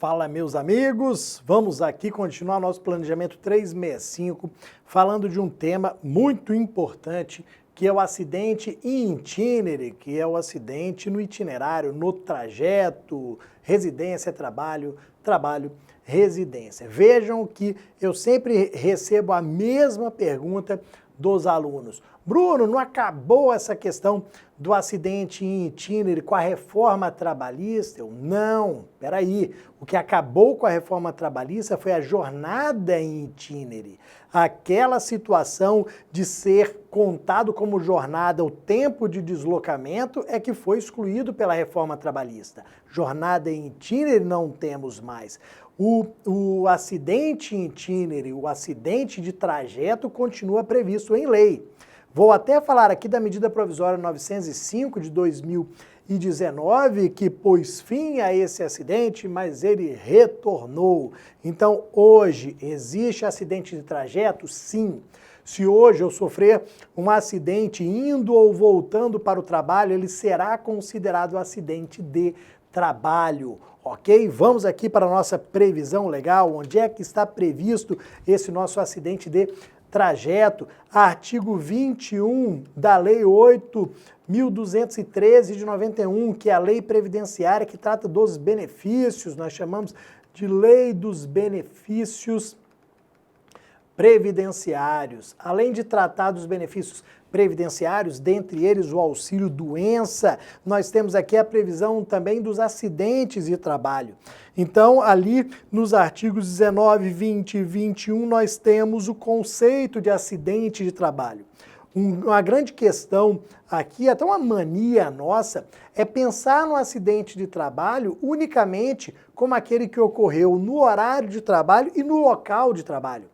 Fala, meus amigos, vamos aqui continuar nosso planejamento 365, falando de um tema muito importante, que é o acidente in itinere, que é o acidente no itinerário, no trajeto, residência, trabalho, trabalho, residência. Vejam que eu sempre recebo a mesma pergunta dos alunos. Bruno, não acabou essa questão do acidente in itinere com a reforma trabalhista? Não, peraí. O que acabou com a reforma trabalhista foi a jornada in itinere. Aquela situação de ser contado como jornada o tempo de deslocamento é que foi excluído pela reforma trabalhista. Jornada in itinere não temos mais. O acidente in itinere, o acidente de trajeto continua previsto em lei. Vou até falar aqui da medida provisória 905 de 2019, que pôs fim a esse acidente, mas ele retornou. Então, hoje, existe acidente de trajeto? Sim. Se hoje eu sofrer um acidente indo ou voltando para o trabalho, ele será considerado acidente de trabalho. Ok? Vamos aqui para a nossa previsão legal. Onde é que está previsto esse nosso acidente de trajeto? Artigo 21 da Lei 8.213 de 91, que é a lei previdenciária que trata dos benefícios, nós chamamos de Lei dos Benefícios Previdenciários. Além de tratar dos benefícios previdenciários, dentre eles o auxílio-doença, nós temos aqui a previsão também dos acidentes de trabalho. Então, ali nos artigos 19, 20 e 21, nós temos o conceito de acidente de trabalho. Uma grande questão aqui, até uma mania nossa, é pensar no acidente de trabalho unicamente como aquele que ocorreu no horário de trabalho e no local de trabalho.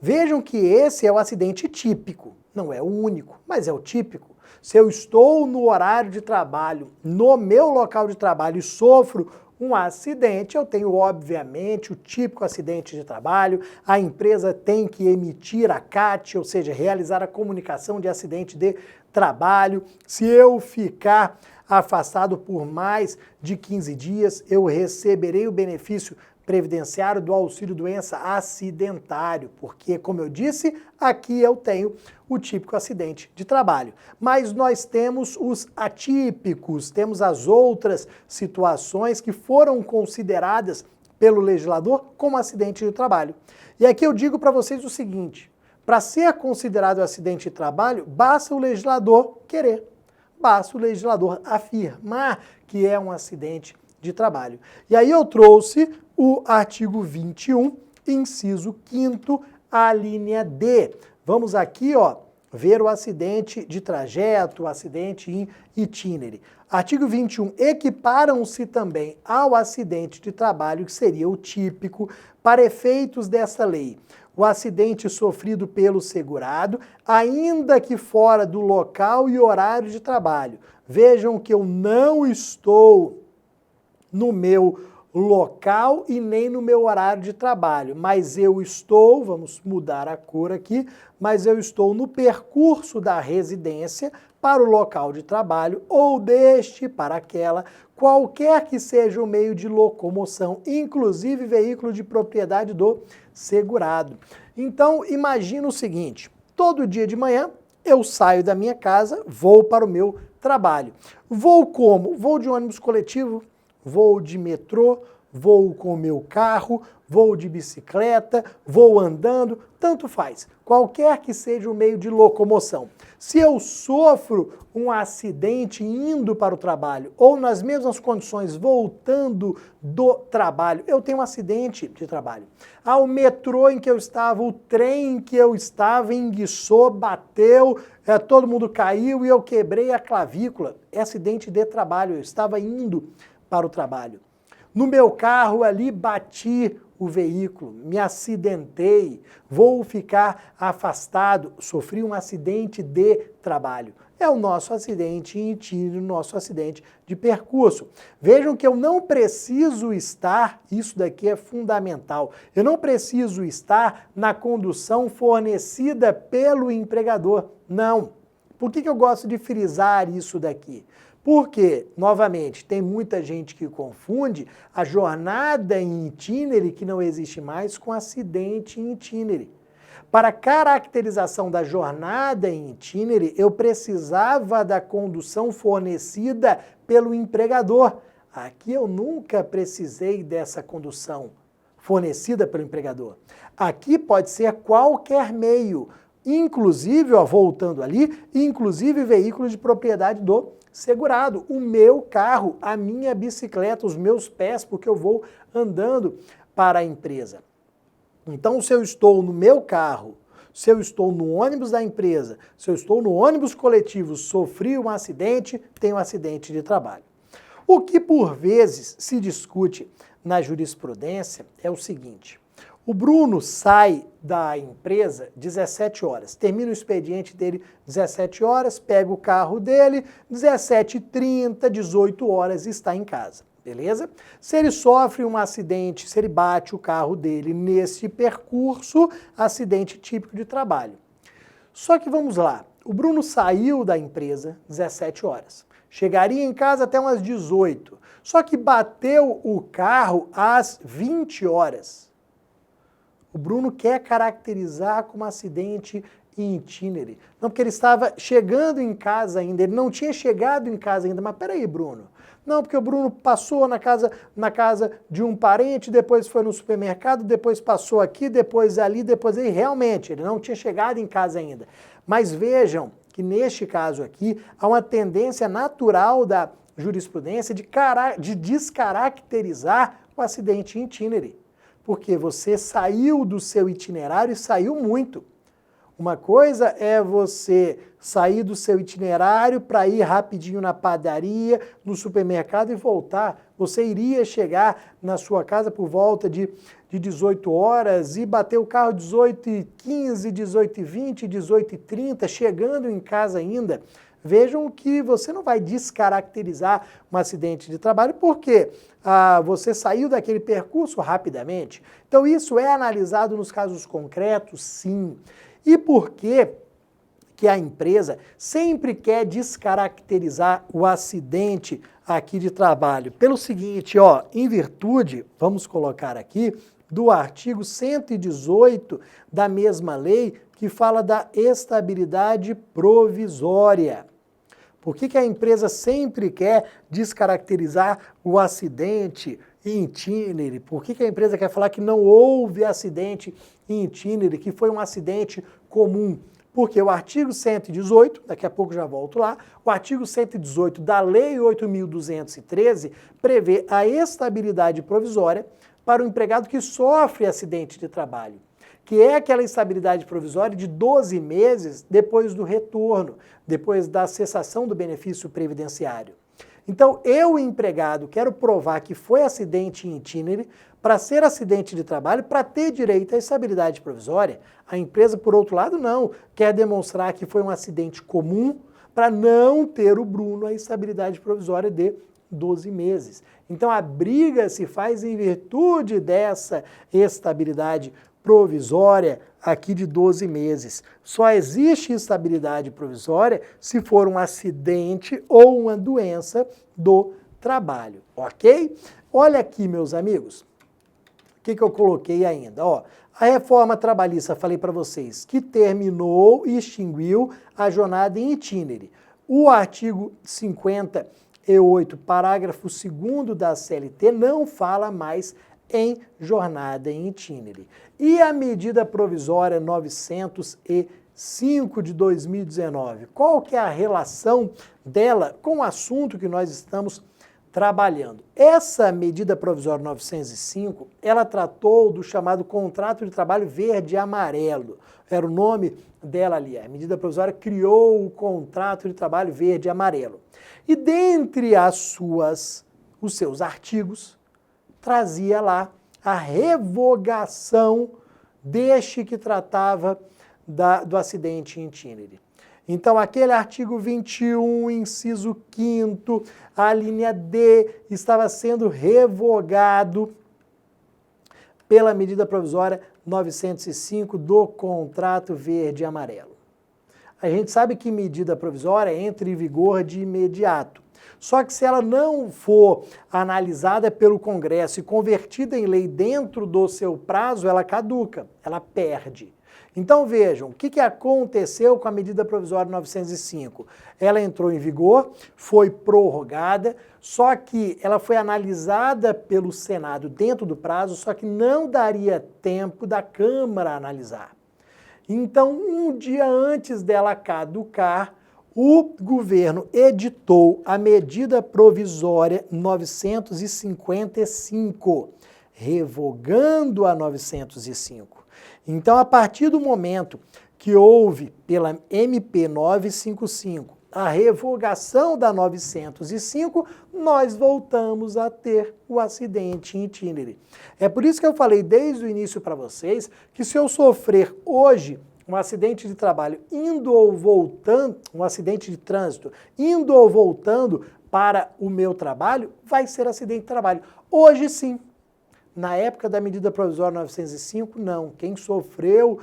Vejam que esse é o acidente típico, não é o único, mas é o típico. Se eu estou no horário de trabalho, no meu local de trabalho e sofro um acidente, eu tenho, obviamente, o típico acidente de trabalho, a empresa tem que emitir a CAT, ou seja, realizar a comunicação de acidente de trabalho. Se eu ficar afastado por mais de 15 dias, eu receberei o benefício previdenciário do auxílio-doença acidentário, porque, como eu disse, aqui eu tenho o típico acidente de trabalho. Mas nós temos os atípicos, temos as outras situações que foram consideradas pelo legislador como acidente de trabalho. E aqui eu digo para vocês o seguinte, para ser considerado acidente de trabalho, basta o legislador querer, basta o legislador afirmar que é um acidente de trabalho. E aí eu trouxe o artigo 21, inciso 5º, a linha D. Vamos aqui, ó, ver o acidente de trajeto, o acidente in itinere. Artigo 21, equiparam-se também ao acidente de trabalho, que seria o típico, para efeitos desta lei, o acidente sofrido pelo segurado, ainda que fora do local e horário de trabalho. Vejam que eu não estou no meu local e nem no meu horário de trabalho, mas eu estou, vamos mudar a cor aqui, mas eu estou no percurso da residência para o local de trabalho ou deste para aquela, qualquer que seja o meio de locomoção, inclusive veículo de propriedade do segurado. Então, imagina o seguinte, todo dia de manhã eu saio da minha casa, vou para o meu trabalho. Vou como? Vou de ônibus coletivo, vou de metrô, vou com o meu carro, vou de bicicleta, vou andando, tanto faz. Qualquer que seja o meio de locomoção. Se eu sofro um acidente indo para o trabalho ou nas mesmas condições voltando do trabalho, eu tenho um acidente de trabalho. O metrô em que eu estava, o trem em que eu estava enguiçou, bateu, todo mundo caiu e eu quebrei a clavícula. É acidente de trabalho, eu estava indo para o trabalho. No meu carro ali bati o veículo, me acidentei, vou ficar afastado, sofri um acidente de trabalho. É o nosso acidente in itinere, o nosso acidente de percurso. Vejam que eu não preciso estar, isso daqui é fundamental, eu não preciso estar na condução fornecida pelo empregador, não. Por que eu gosto de frisar isso daqui? Porque, novamente, tem muita gente que confunde a jornada em itinere, que não existe mais, com acidente em itinere. Para a caracterização da jornada em itinere, eu precisava da condução fornecida pelo empregador. Aqui eu nunca precisei dessa condução fornecida pelo empregador. Aqui pode ser qualquer meio, inclusive, ó, voltando ali, inclusive veículo de propriedade do segurado, o meu carro, a minha bicicleta, os meus pés, porque eu vou andando para a empresa. Então, se eu estou no meu carro, se eu estou no ônibus da empresa, se eu estou no ônibus coletivo, sofri um acidente, tenho um acidente de trabalho. O que por vezes se discute na jurisprudência é o seguinte: o Bruno sai da empresa 17 horas, termina o expediente dele 17 horas, pega o carro dele, 17h30, 18 horas está em casa. Beleza? Se ele sofre um acidente, se ele bate o carro dele nesse percurso, acidente típico de trabalho. Só que vamos lá, o Bruno saiu da empresa 17 horas, chegaria em casa até umas 18, só que bateu o carro às 20 horas. O Bruno quer caracterizar como acidente in itinere. Não, porque ele estava chegando em casa ainda, ele não tinha chegado em casa ainda. Mas peraí, Bruno. Não, porque o Bruno passou na casa de um parente, depois foi no supermercado, depois passou aqui, depois ali, depois aí. Realmente, ele não tinha chegado em casa ainda. Mas vejam que neste caso aqui, há uma tendência natural da jurisprudência de descaracterizar o acidente in itinere. Porque você saiu do seu itinerário e saiu muito. Uma coisa é você sair do seu itinerário para ir rapidinho na padaria, no supermercado e voltar. Você iria chegar na sua casa por volta de 18 horas e bater o carro 18h15, 18h20, 18h30, chegando em casa ainda. Vejam que você não vai descaracterizar um acidente de trabalho porque você saiu daquele percurso rapidamente. Então isso é analisado nos casos concretos, sim. E por que a empresa sempre quer descaracterizar o acidente aqui de trabalho? Pelo seguinte, ó, em virtude, vamos colocar aqui, do artigo 118 da mesma lei que fala da estabilidade provisória. Por que a empresa sempre quer descaracterizar o acidente in itinere? Por que a empresa quer falar que não houve acidente in itinere, que foi um acidente comum? Porque o artigo 118, daqui a pouco já volto lá, o artigo 118 da Lei 8.213 prevê a estabilidade provisória para o empregado que sofre acidente de trabalho, que é aquela estabilidade provisória de 12 meses depois do retorno, depois da cessação do benefício previdenciário. Então, eu, empregado, quero provar que foi acidente in itinere para ser acidente de trabalho, para ter direito à estabilidade provisória. A empresa, por outro lado, não. Quer demonstrar que foi um acidente comum para não ter o Bruno a estabilidade provisória de 12 meses. Então, a briga se faz em virtude dessa estabilidade provisória aqui de 12 meses. Só existe estabilidade provisória se for um acidente ou uma doença do trabalho, ok? Olha aqui, meus amigos, o que eu coloquei ainda? Ó, a reforma trabalhista, falei para vocês, que terminou e extinguiu a jornada em itinere. O artigo 58, parágrafo 2º da CLT, não fala mais em jornada em itinere. E a medida provisória 905 de 2019, qual que é a relação dela com o assunto que nós estamos trabalhando? Essa medida provisória 905, ela tratou do chamado contrato de trabalho verde e amarelo. Era o nome dela ali. A medida provisória criou o contrato de trabalho verde e amarelo. E dentre os seus artigos, trazia lá a revogação deste que tratava do acidente in itinere. Então, aquele artigo 21, inciso 5º, a linha D, estava sendo revogado pela medida provisória 905 do contrato verde e amarelo. A gente sabe que medida provisória entra em vigor de imediato. Só que se ela não for analisada pelo Congresso e convertida em lei dentro do seu prazo, ela caduca, ela perde. Então vejam, o que aconteceu com a medida provisória 905? Ela entrou em vigor, foi prorrogada, só que ela foi analisada pelo Senado dentro do prazo, só que não daria tempo da Câmara analisar. Então, um dia antes dela caducar, o governo editou a medida provisória 955, revogando a 905. Então, a partir do momento que houve pela MP 955 a revogação da 905, nós voltamos a ter o acidente in itinere. É por isso que eu falei desde o início para vocês que se eu sofrer hoje um acidente de trabalho indo ou voltando, um acidente de trânsito indo ou voltando para o meu trabalho, vai ser acidente de trabalho. Hoje sim. Na época da medida provisória 905, não. Quem sofreu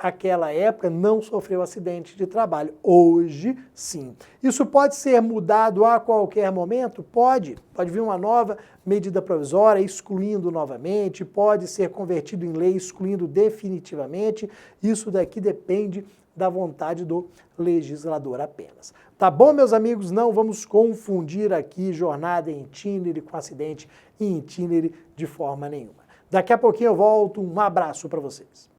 aquela época não sofreu acidente de trabalho. Hoje, sim. Isso pode ser mudado a qualquer momento? Pode. Pode vir uma nova medida provisória excluindo novamente, pode ser convertido em lei excluindo definitivamente. Isso daqui depende da vontade do legislador apenas. Tá bom, meus amigos? Não vamos confundir aqui jornada em itinere com acidente em itinere de forma nenhuma. Daqui a pouquinho eu volto. Um abraço para vocês.